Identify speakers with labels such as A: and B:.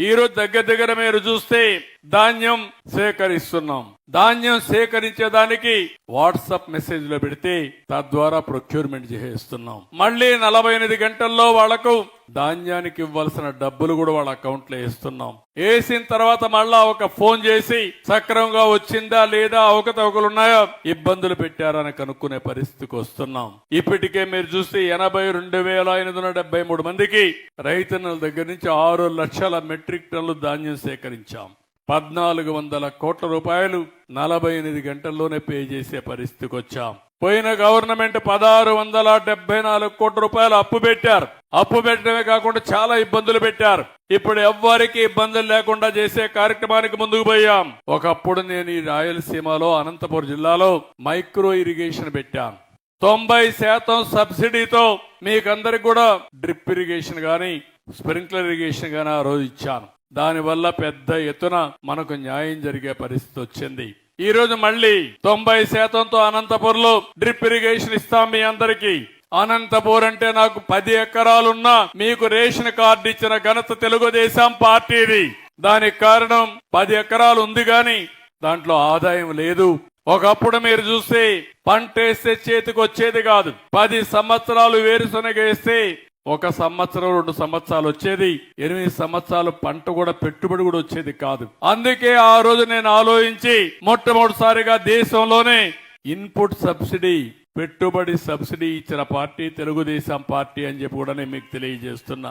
A: ఈ రోజు దగ్గర మీరు చూస్తే ధాన్యం సేకరిస్తున్నాం. ధాన్యం సేకరించేదానికి వాట్సాప్ మెసేజ్ లో పెడితే తద్వారా ప్రొక్యూర్మెంట్ చేస్తున్నాం. మళ్ళీ 48 గంటల్లో వాళ్లకు ధాన్యానికి ఇవ్వాల్సిన డబ్బులు కూడా వాళ్ళ అకౌంట్ లో వేస్తున్నాం. వేసిన తర్వాత మళ్ళా ఒక ఫోన్ చేసి సక్రమంగా వచ్చిందా లేదా, అవకతవకలున్నాయా, ఇబ్బందులు పెట్టారని కనుక్కునే పరిస్థితికి వస్తున్నాం. ఇప్పటికే మీరు చూస్తే 82,573 మందికి రైతన్నల దగ్గర నుంచి 6 లక్షల మెట్రిక్ టన్నులు ధాన్యం సేకరించాం. 1,400 కోట్ల రూపాయలు 48 గంటల్లోనే పే చేసే పరిస్థితికి వచ్చాం. పోయిన గవర్నమెంట్ 1,674 కోట్ల రూపాయలు అప్పు పెట్టారు. అప్పు పెట్టడమే కాకుండా చాలా ఇబ్బందులు పెట్టారు. ఇప్పుడు ఎవ్వరికి ఇబ్బందులు లేకుండా చేసే కార్యక్రమానికి ముందుకు పోయాం. ఒకప్పుడు నేను ఈ రాయలసీమలో అనంతపురం జిల్లాలో మైక్రో ఇరిగేషన్ పెట్టాను. 90% సబ్సిడీతో మీకందరికి కూడా డ్రిప్ ఇరిగేషన్ గాని స్ప్రింక్లర్ ఇరిగేషన్ గాని ఆ రోజు ఇచ్చాను. దానివల్ల పెద్ద ఎత్తున మనకు న్యాయం జరిగే పరిస్థితి వచ్చింది. ఈ రోజు మళ్ళీ 90%తో అనంతపూర్లో డ్రిప్ ఇరిగేషన్ ఇస్తాం మీ అందరికీ. అనంతపూర్ అంటే నాకు 10 ఎకరాలున్నా మీకు రేషన్ కార్డు ఇచ్చిన ఘనత తెలుగుదేశం పార్టీది. దానికి కారణం 10 ఎకరాలు ఉంది గాని దాంట్లో ఆదాయం లేదు. ఒకప్పుడు మీరు చూస్తే పంట వేస్తే చేతికి వచ్చేది కాదు. 10 సంవత్సరాలు వేరుశనగ వేస్తే 1 సంవత్సరం 2 సంవత్సరాలు వచ్చేది. 8 సంవత్సరాలు పంట కూడా పెట్టుబడి కూడా వచ్చేది కాదు. అందుకే ఆ రోజు నేను ఆలోచించి మొట్టమొదటిసారిగా దేశంలోనే ఇన్పుట్ సబ్సిడీ, పెట్టుబడి సబ్సిడీ ఇచ్చిన పార్టీ తెలుగుదేశం పార్టీ అని చెప్పి కూడా నేను మీకు తెలియజేస్తున్నా.